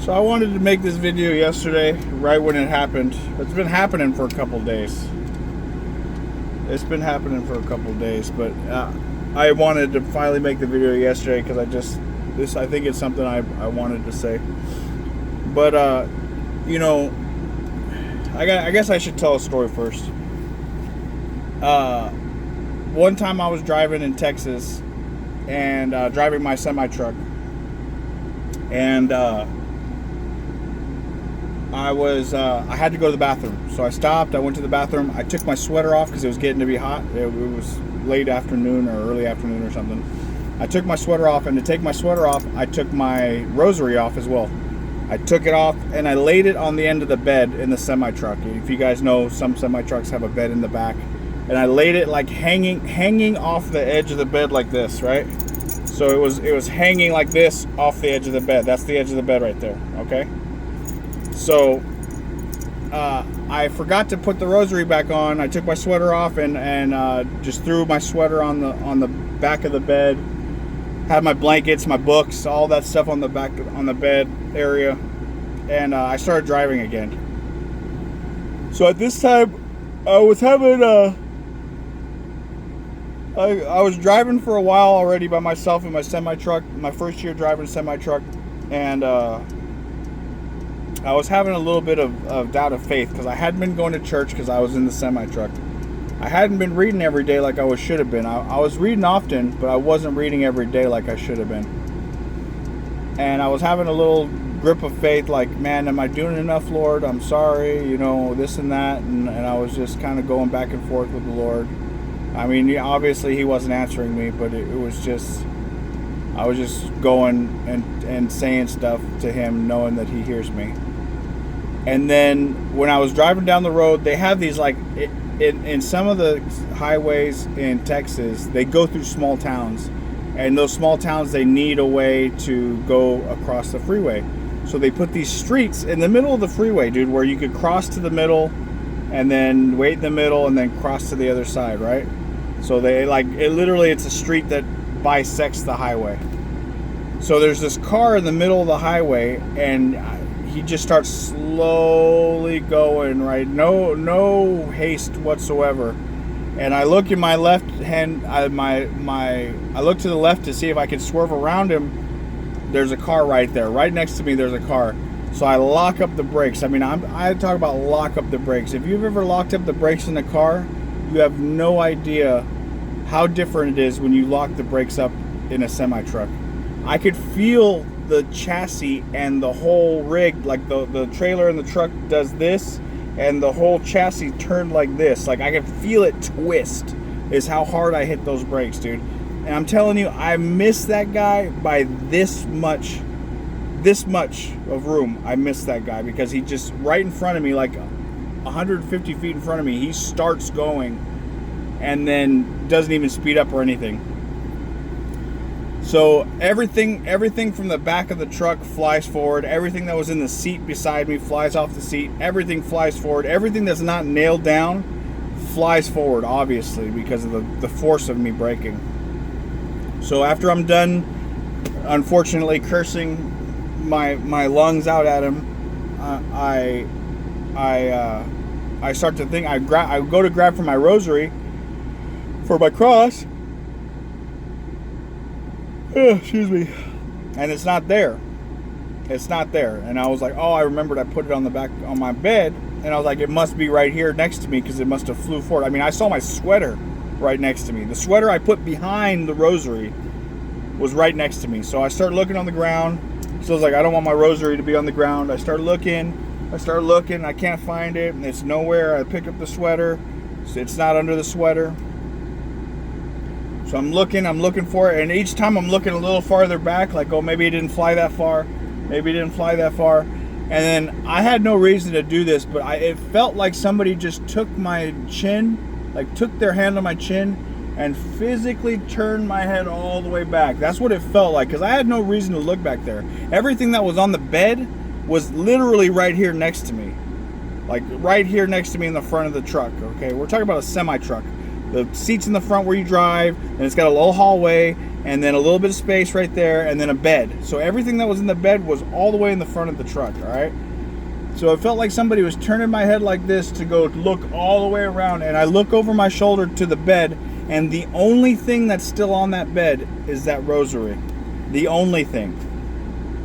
So I wanted to make this video yesterday, right when it happened. It's been happening for a couple days. But I wanted to finally make the video yesterday because I think it's something I wanted to say. But I guess I should tell a story first. One time I was driving in Texas and driving my semi truck, and I had to go to the bathroom. So I stopped, I went to the bathroom, I took my sweater off because it was getting to be hot. It was late afternoon or early afternoon or something. I took my sweater off, and to take my sweater off, I took my rosary off as well. I took it off and I laid it on the end of the bed in the semi truck. If you guys know, some semi trucks have a bed in the back. And I laid it like hanging off the edge of the bed like this, right? So it was hanging like this off the edge of the bed. That's the edge of the bed right there, okay? So I forgot to put the rosary back on. I took my sweater off and just threw my sweater on the back of the bed. Had my blankets, my books, all that stuff on the back on the bed area, and I started driving again. So at this time, I was having I was driving for a while already by myself in my semi truck. My first year driving a semi truck, and I was having a little bit of doubt of faith because I hadn't been going to church because I was in the semi truck. I hadn't been reading every day like I should have been. I was reading often, but I wasn't reading every day like I should have been. And I was having a little grip of faith, like, man, am I doing enough, Lord? I'm sorry, this and that. And I was just kind of going back and forth with the Lord. I mean, obviously He wasn't answering me, but it was just, I was just going and saying stuff to Him, knowing that He hears me. And then when I was driving down the road, they have these, like, in some of the highways in Texas, they go through small towns. And those small towns, they need a way to go across the freeway. So they put these streets in the middle of the freeway, dude, where you could cross to the middle and then wait in the middle and then cross to the other side, right? So it's a street that bisects the highway. So there's this car in the middle of the highway, and he just starts slowly going, right? No haste whatsoever. And I look in my left hand, I look to the left to see if I can swerve around him. There's a car right there. Right next to me, there's a car. So I lock up the brakes. I mean, I talk about lock up the brakes. If you've ever locked up the brakes in a car, you have no idea how different it is when you lock the brakes up in a semi-truck. I could feel the chassis and the whole rig, like the trailer in the truck does this, and the whole chassis turned like this. Like, I could feel it twist, is how hard I hit those brakes, dude. And I'm telling you, I missed that guy by this much of room. I missed that guy because he just, right in front of me, like 150 feet in front of me, he starts going and then doesn't even speed up or anything. So everything from the back of the truck flies forward. Everything that was in the seat beside me flies off the seat. Everything flies forward. Everything that's not nailed down flies forward, obviously, because of the force of me braking. So after I'm done, unfortunately, cursing my lungs out at him, I start to think. I go to grab for my rosary, for my cross. Excuse me. And it's not there. And I was like, oh, I remembered I put it on the back on my bed, and I was like, it must be right here next to me because it must have flew forward. I mean, I saw my sweater right next to me. The sweater I put behind the rosary was right next to me. So I started looking on the ground. So I was like, I don't want my rosary to be on the ground. I started looking, I can't find it, and it's nowhere. I pick up the sweater. It's not under the sweater. So I'm looking for it, and each time I'm looking a little farther back, like, oh, maybe it didn't fly that far. And then I had no reason to do this, but it felt like somebody just took my chin, like took their hand on my chin and physically turned my head all the way back. That's what it felt like, because I had no reason to look back there. Everything that was on the bed was literally right here next to me. Like right here next to me in the front of the truck, okay? We're talking about a semi-truck. the seats in the front where you drive, and it's got a little hallway, and then a little bit of space right there, and then a bed. So everything that was in the bed was all the way in the front of the truck, all right? So it felt like somebody was turning my head like this to go look all the way around, and I look over my shoulder to the bed, and the only thing that's still on that bed is that rosary. The only thing.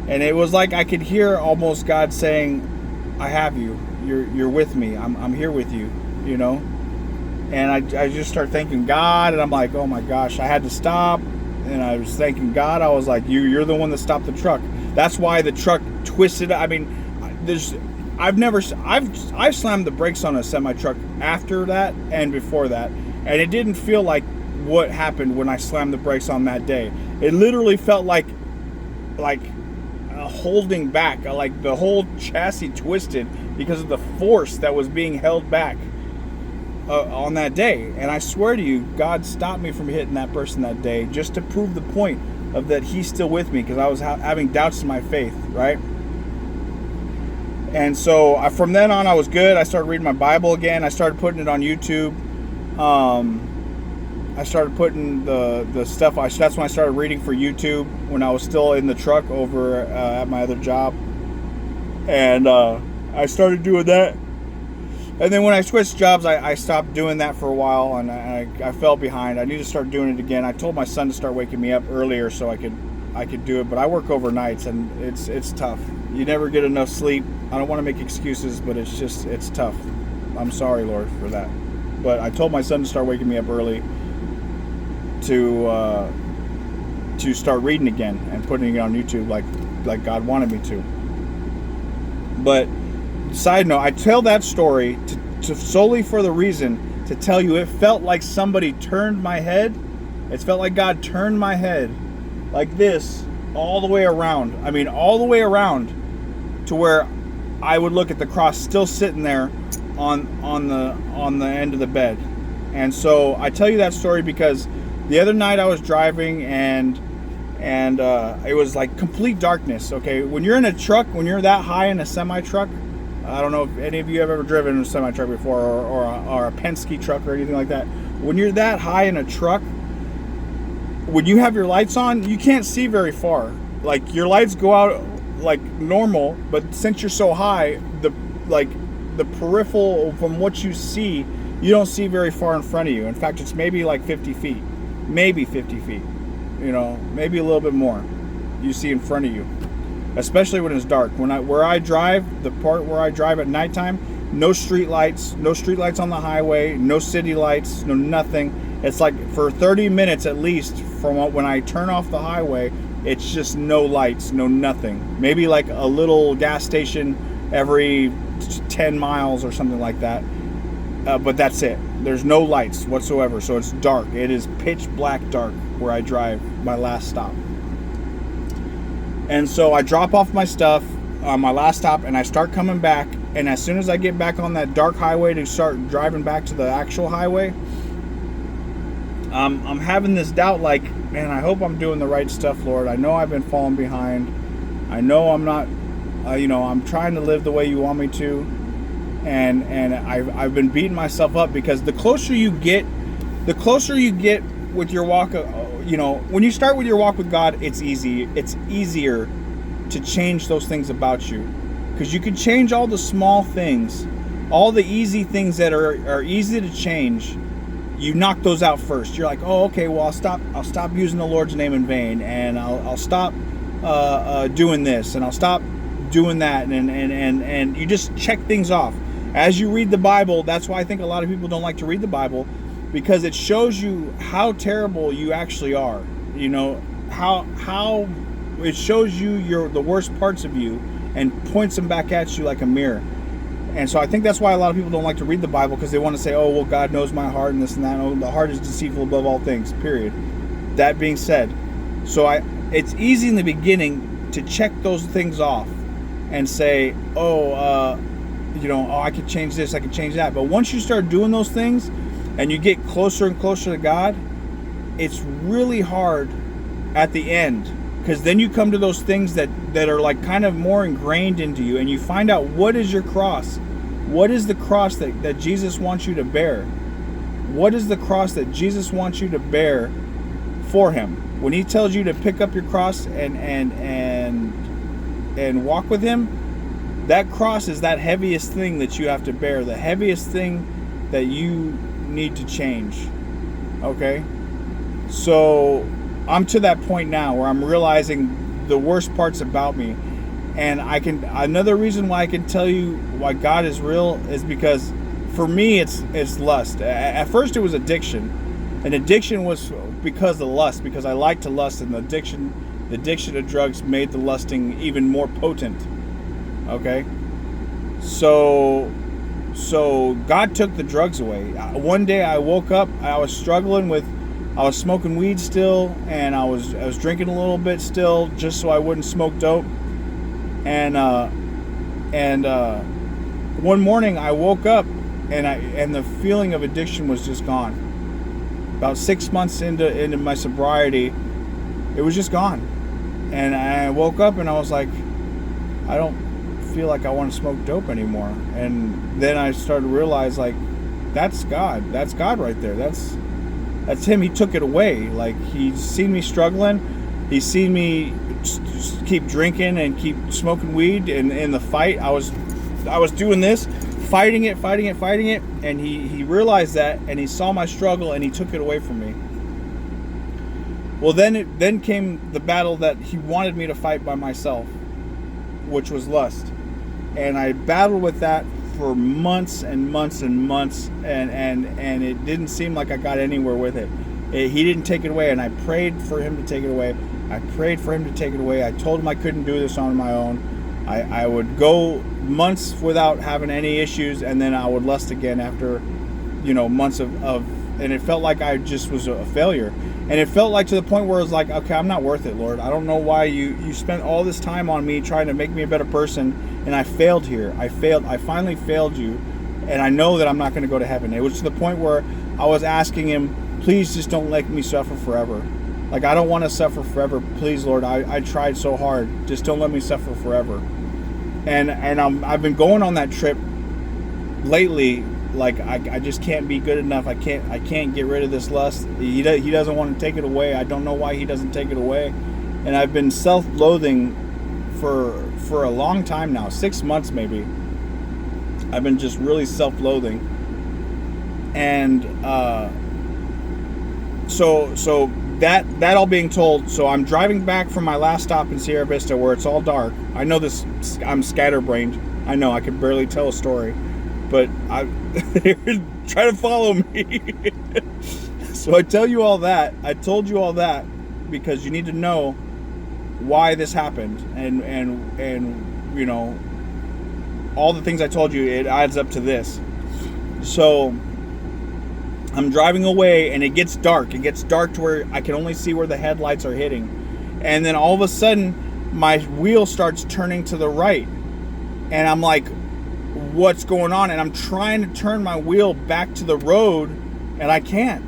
And it was like I could hear almost God saying, I have you. You're with me. I'm here with you, you know? And I just start thanking God, and I'm like, oh my gosh, I had to stop. And I was thanking God. I was like, you're the one that stopped the truck. That's why the truck twisted. I mean, I've slammed the brakes on a semi-truck after that and before that, and it didn't feel like what happened when I slammed the brakes on that day. It literally felt like holding back, like the whole chassis twisted because of the force that was being held back on that day. And I swear to you, God stopped me from hitting that person that day just to prove the point of that He's still with me, because I was having doubts in my faith, right? And so from then on, I was good. I started reading my Bible again. I started putting it on YouTube. I started putting the stuff. That's when I started reading for YouTube, when I was still in the truck over at my other job. And I started doing that. And then when I switched jobs, I stopped doing that for a while, and I fell behind. I need to start doing it again. I told my son to start waking me up earlier so I could do it, but I work overnights, and it's tough. You never get enough sleep. I don't want to make excuses, but it's tough. I'm sorry, Lord, for that. But I told my son to start waking me up early to start reading again and putting it on YouTube like God wanted me to. But side note, I tell that story to solely for the reason to tell you it felt like somebody turned my head. It felt like God turned my head like this all the way around. I mean, all the way around to where I would look at the cross still sitting there on the end of the bed. And so I tell you that story because the other night I was driving and it was like complete darkness. Okay, when you're in a truck, when you're that high in a semi truck, I don't know if any of you have ever driven a semi truck before, or a Penske truck or anything like that. When you're that high in a truck, when you have your lights on, you can't see very far. Like, your lights go out like normal, but since you're so high, the peripheral from what you see, you don't see very far in front of you. In fact, it's maybe like 50 feet, maybe 50 feet, you know, maybe a little bit more you see in front of you, especially when it's dark. Where I drive, the part where I drive at nighttime, no street lights on the highway, no city lights, no nothing. It's like for 30 minutes at least from when I turn off the highway, it's just no lights, no nothing. Maybe like a little gas station every 10 miles or something like that. But that's it. There's no lights whatsoever. So it's dark. It is pitch black dark where I drive my last stop. And so I drop off my stuff on my last stop and I start coming back. And as soon as I get back on that dark highway to start driving back to the actual highway, I'm having this doubt, like, man, I hope I'm doing the right stuff, Lord. I know I've been falling behind. I know I'm not, I'm trying to live the way you want me to. And I've been beating myself up because the closer you get with your walk, when you start with your walk with God, it's easier to change those things about you, because you can change all the small things, all the easy things that are easy to change. You knock those out first. You're like, oh, okay, well, I'll stop using the Lord's name in vain, and I'll stop doing this, and I'll stop doing that, and you just check things off. As you read the Bible, that's why I think a lot of people don't like to read the Bible, because it shows you how terrible you actually are. You know, how it shows you the worst parts of you and points them back at you like a mirror. And so I think that's why a lot of people don't like to read the Bible, because they want to say, oh, well, God knows my heart and this and that. Oh, the heart is deceitful above all things, period. That being said, it's easy in the beginning to check those things off and say, I could change this, I could change that. But once you start doing those things and you get closer and closer to God, it's really hard at the end, because then you come to those things that are like kind of more ingrained into you, and you find out what is your cross. What is the cross that Jesus wants you to bear? What is the cross that Jesus wants you to bear for him? When he tells you to pick up your cross and walk with him, that cross is that heaviest thing that you have to bear, the heaviest thing that you need to change. Okay? So I'm to that point now where I'm realizing the worst parts about me. And another reason why I can tell you why God is real is because for me it's lust. At first it was addiction. And addiction was because of lust, because I like to lust, and the addiction of drugs made the lusting even more potent. Okay? So God took the drugs away. One day I woke up, I was smoking weed still, and I was drinking a little bit still, just so I wouldn't smoke dope. And one morning I woke up, and the feeling of addiction was just gone. About 6 months into my sobriety, it was just gone. And I woke up and I was like, I don't feel like I want to smoke dope anymore. And then I started to realize, like, that's God. That's God right there. That's him. He took it away. Like, he's seen me struggling. He's seen me keep drinking and keep smoking weed. And in the fight, I was doing this, fighting it, and he realized that, and he saw my struggle, and he took it away from me. Well, then came the battle that he wanted me to fight by myself, which was lust. And I battled with that for months and months and months, and it didn't seem like I got anywhere with it. He didn't take it away, and I prayed for him to take it away. I told him I couldn't do this on my own. I would go months without having any issues, and then I would lust again after, months of and it felt like I just was a failure. And it felt like, to the point where it was like, okay, I'm not worth it, Lord. I don't know why you spent all this time on me trying to make me a better person, and I failed here. I finally failed you, and I know that I'm not going to go to heaven. It was to the point where I was asking him, please just don't let me suffer forever. Like, I don't want to suffer forever. Please, Lord, I tried so hard. Just don't let me suffer forever. And I've been going on that trip lately. Like, I just can't be good enough. I can't get rid of this lust. He doesn't want to take it away. I don't know why he doesn't take it away. And I've been self-loathing for a long time now, 6 months maybe. I've been just really self-loathing. And so that all being told, so I'm driving back from my last stop in Sierra Vista where it's all dark. I know this, I'm scatterbrained. I know I can barely tell a story, but try to follow me. So I told you all that because you need to know why this happened, and all the things I told you, it adds up to this. So I'm driving away, and it gets dark. It gets dark to where I can only see where the headlights are hitting. And then all of a sudden, my wheel starts turning to the right. And I'm like, what's going on? And I'm trying to turn my wheel back to the road, and I can't.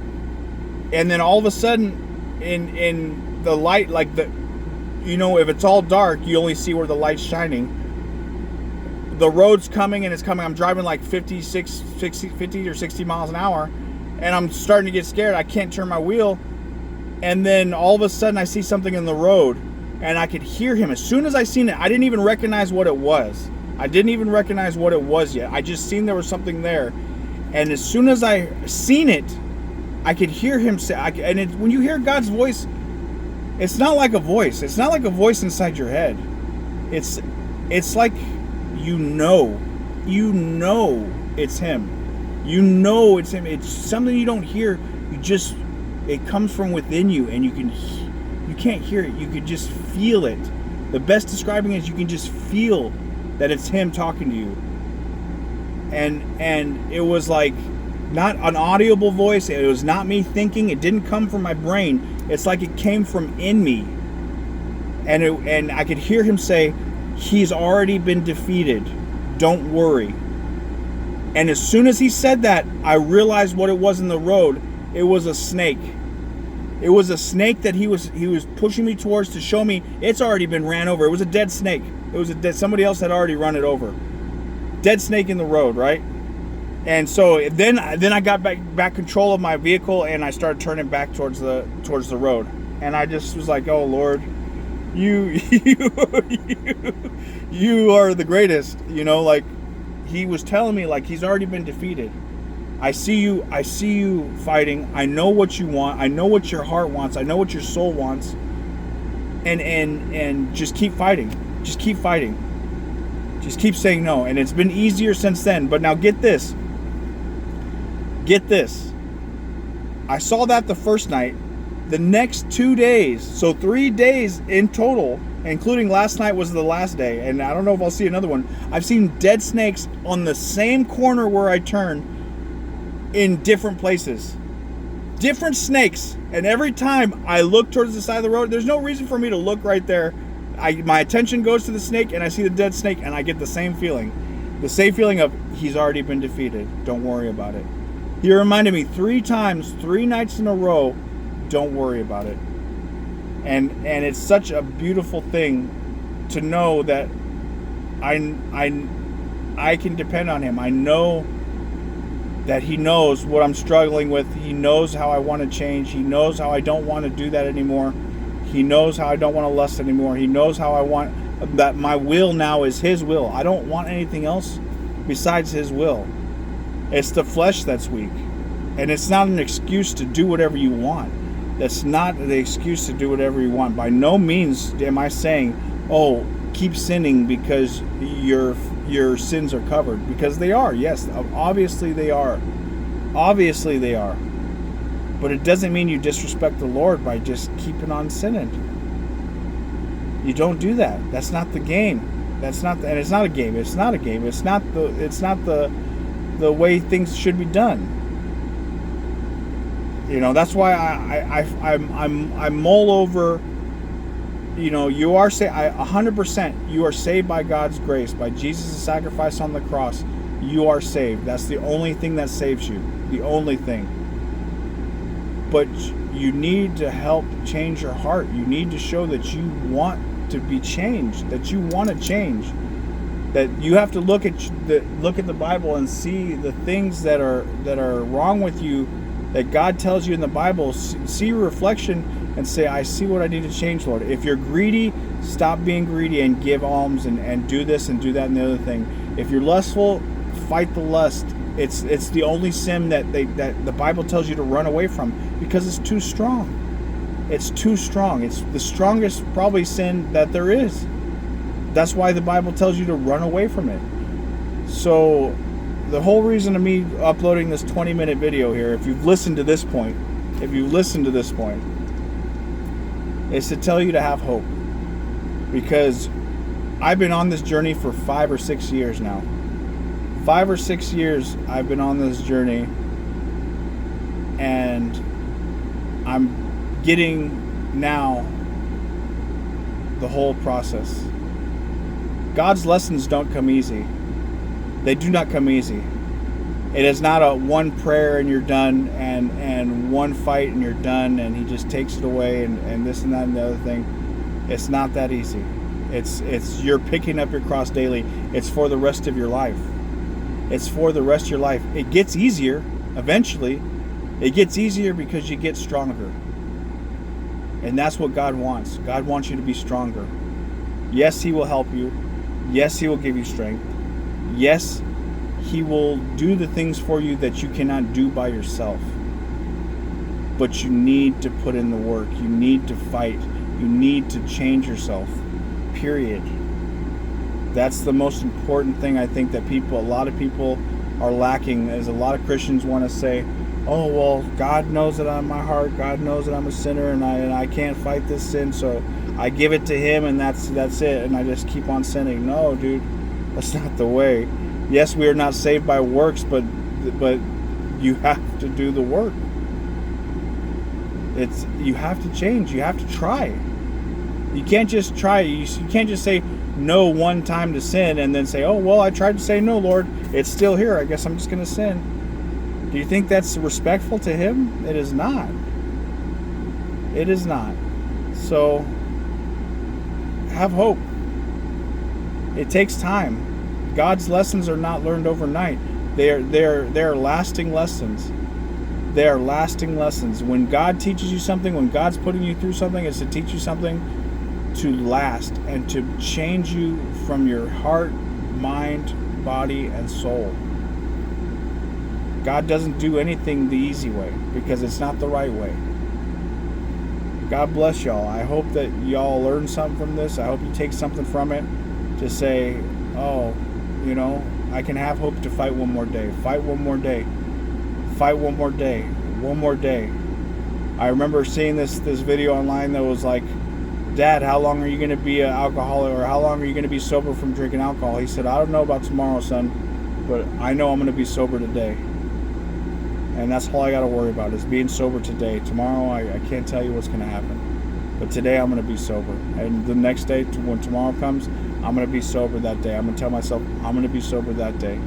And then all of a sudden, in the light, like if it's all dark, you only see where the light's shining. The road's coming, and it's coming. I'm driving like 50 or 60 miles an hour. And I'm starting to get scared. I can't turn my wheel. And then all of a sudden I see something in the road, and I could hear him. As soon as I seen it, I didn't even recognize what it was. Yet. I just seen there was something there. And as soon as I seen it, I could hear him say, when you hear God's voice, it's not like a voice. It's not like a voice inside your head. It's like it's him. It's him. It's something you don't hear. It comes from within you, and you can't hear it. You can just feel it. The best describing it is you can just feel that it's him talking to you. And it was like not an audible voice. It was not me thinking. It didn't come from my brain. It's like it came from in me. And I could hear him say, "He's already been defeated. Don't worry." And as soon as he said that, I realized what it was in the road. It was a snake. It was a snake that he was pushing me towards to show me it's already been ran over. It was a dead snake. Somebody else had already run it over. Dead snake in the road, right? And so then I got back control of my vehicle, and I started turning back towards the road. And I just was like, "Oh Lord, you you are the greatest." You know, like he was telling me, like, he's already been defeated. I see you fighting. I know what you want. I know what your heart wants. I know what your soul wants. And just keep fighting. Just keep fighting. Just keep saying no. And it's been easier since then. But now get this. Get this. I saw that the first night. The next 2 days, so 3 days in total, including last night was the last day, and I don't know if I'll see another one. I've seen dead snakes on the same corner where I turn in different places. Different snakes. And every time I look towards the side of the road, there's no reason for me to look right there. My attention goes to the snake, and I see the dead snake, and I get the same feeling. The same feeling of, he's already been defeated. Don't worry about it. He reminded me 3 times, 3 nights in a row, don't worry about it. And it's such a beautiful thing to know that I can depend on him. I know that he knows what I'm struggling with. He knows how I want to change. He knows how I don't want to do that anymore. He knows how I don't want to lust anymore. He knows how I want that my will now is his will. I don't want anything else besides his will. It's the flesh that's weak. And it's not an excuse to do whatever you want. That's not the excuse to do whatever you want. By no means am I saying, oh, keep sinning because your sins are covered. Because they are, yes. Obviously they are. Obviously they are. But it doesn't mean you disrespect the Lord by just keeping on sinning. You don't do that. That's not the game. That's not, and it's not a game. It's not a game. It's not the way things should be done. You know, that's why I mull over. You know, you are 100%. You are saved by God's grace, by Jesus' sacrifice on the cross. You are saved. That's the only thing that saves you. The only thing. But you need to help change your heart. You need to show that you want to be changed. That you want to change. That you have to look at the Bible and see the things that are wrong with you. That God tells you in the Bible, see your reflection and say, I see what I need to change, Lord. If you're greedy, stop being greedy and give alms and do this and do that and the other thing. If you're lustful, fight the lust. It's the only sin that the Bible tells you to run away from because it's too strong. It's too strong. It's the strongest probably sin that there is. That's why the Bible tells you to run away from it. So the whole reason of me uploading this 20-minute video here, if you've listened to this point, is to tell you to have hope. Because I've been on this journey for 5 or 6 years now. 5 or 6 years I've been on this journey, and I'm getting now the whole process. God's lessons don't come easy. They do not come easy. It is not a one prayer and you're done, and one fight and you're done, and he just takes it away and this and that and the other thing. It's not that easy. It's you're picking up your cross daily. It's for the rest of your life. It's for the rest of your life. It gets easier eventually. It gets easier because you get stronger. And that's what God wants. God wants you to be stronger. Yes, he will help you. Yes, he will give you strength. Yes, he will do the things for you that you cannot do by yourself. But you need to put in the work. You need to fight. You need to change yourself. Period. That's the most important thing I think that a lot of people are lacking, is a lot of Christians want to say, oh, well, God knows that I'm my heart. God knows that I'm a sinner, and I can't fight this sin, so I give it to him, and that's it, and I just keep on sinning. No, dude, that's not the way. Yes, we are not saved by works, but you have to do the work. You have to change. You have to try. You can't just try. You can't just say no one time to sin and then say, oh, well, I tried to say no, Lord. It's still here. I guess I'm just going to sin. Do you think that's respectful to him? It is not. It is not. So have hope. It takes time. God's lessons are not learned overnight. They are lasting lessons. They are lasting lessons. When God teaches you something, when God's putting you through something, it's to teach you something to last and to change you from your heart, mind, body, and soul. God doesn't do anything the easy way because it's not the right way. God bless y'all. I hope that y'all learn something from this. I hope you take something from it to say, oh, I can have hope to fight one more day. Fight one more day. Fight one more day. One more day. I remember seeing this video online that was like, Dad, how long are you going to be an alcoholic, or how long are you going to be sober from drinking alcohol? He said, I don't know about tomorrow, son, but I know I'm going to be sober today. And that's all I got to worry about is being sober today. Tomorrow, I can't tell you what's going to happen. But today, I'm going to be sober. And the next day, when tomorrow comes, I'm going to be sober that day. I'm going to tell myself, I'm going to be sober that day.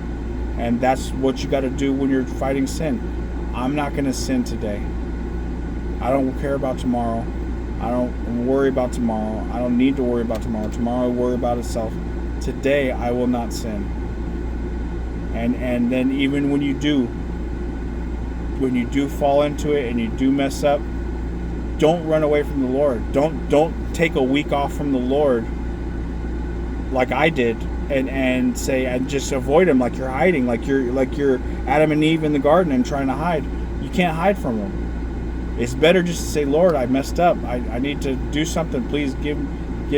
And that's what you got to do when you're fighting sin. I'm not going to sin today. I don't care about tomorrow. I don't worry about tomorrow. I don't need to worry about tomorrow. Tomorrow will worry about itself. Today, I will not sin. And then even when you do fall into it and you do mess up, don't run away from the Lord. Don't take a week off from the Lord like I did and say and just avoid him like you're hiding, like you're Adam and Eve in the garden and trying to hide. You can't hide from him. It's better just to say, Lord, I messed up. I need to do something. Please give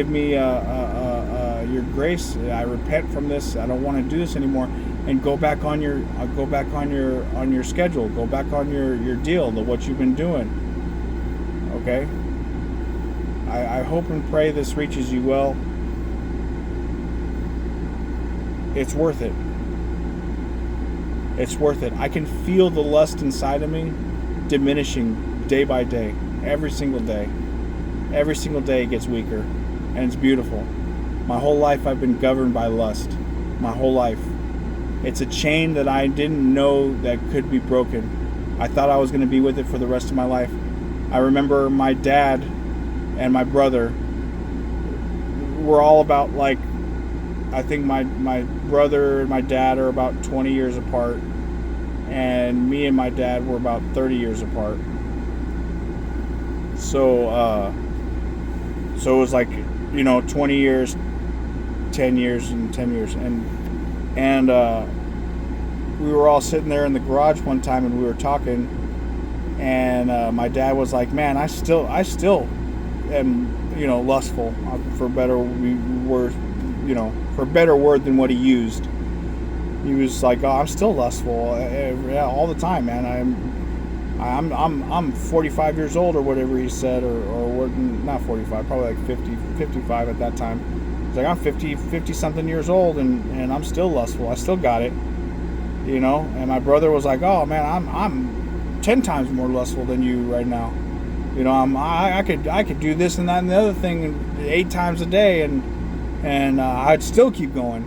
me your grace. I repent from this. I don't want to do this anymore. And go back on your schedule. Go back on your deal, what you've been doing. Okay? I hope and pray this reaches you well. It's worth it. It's worth it. I can feel the lust inside of me diminishing day by day, every single day. Every single day it gets weaker, and it's beautiful. My whole life I've been governed by lust. My whole life. It's a chain that I didn't know that could be broken. I thought I was going to be with it for the rest of my life. I remember my dad and my brother were all about, like, I think my brother and my dad are about 20 years apart, and me and my dad were about 30 years apart. So it was like, 20 years, 10 years, and 10 years. And we were all sitting there in the garage one time and we were talking, and my dad was like, man, I still am, lustful, for better word, for a better word than what he used. He was like, oh, I'm still lustful, yeah, all the time, man. I'm 45 years old or whatever he said, or what, not 45, probably like 50, 55 at that time. He's like, I'm 50 something years old and I'm still lustful. I still got it, and my brother was like, oh man, I'm 10 times more lustful than you right now. I could do this and that and the other thing 8 times a day and I'd still keep going.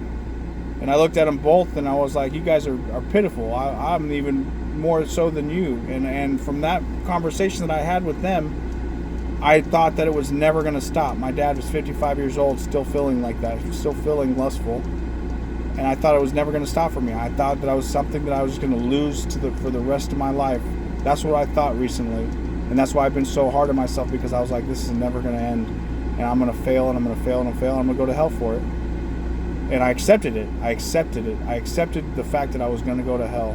And I looked at them both and I was like, you guys are pitiful. I'm even more so than you. And from that conversation that I had with them, I thought that it was never going to stop. My dad was 55 years old, still feeling like that, still feeling lustful. And I thought it was never going to stop for me. I thought that I was something that I was going to lose for the rest of my life. That's what I thought recently. And that's why I've been so hard on myself, because I was like, this is never going to end. And I'm going to fail, and I'm going to fail, and I'm going to go to hell for it. And I accepted it. I accepted the fact that I was going to go to hell.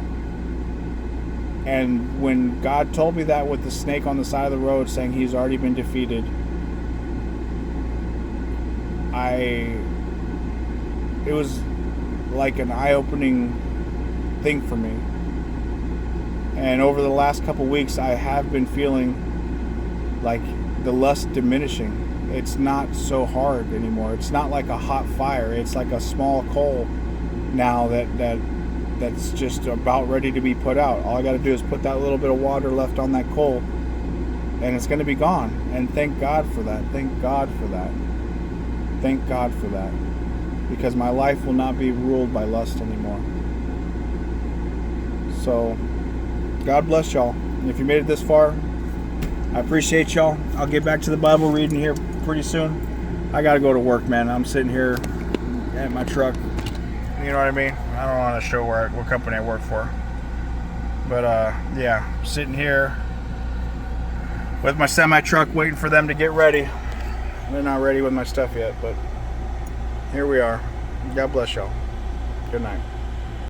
And when God told me that with the snake on the side of the road saying he's already been defeated, it was like an eye-opening thing for me. And over the last couple weeks, I have been feeling like the lust diminishing. It's not so hard anymore. It's not like a hot fire. It's like a small coal now that's just about ready to be put out. All I got to do is put that little bit of water left on that coal, and it's going to be gone. And thank God for that. Thank God for that. Thank God for that. Because my life will not be ruled by lust anymore. So, God bless y'all. And if you made it this far, I appreciate y'all. I'll get back to the Bible reading here pretty soon. I got to go to work, man. I'm sitting here at my truck You know what I mean? I don't want to show what company I work for. But yeah, sitting here with my semi truck waiting for them to get ready. They're not ready with my stuff yet, but here we are. God bless y'all. Good night.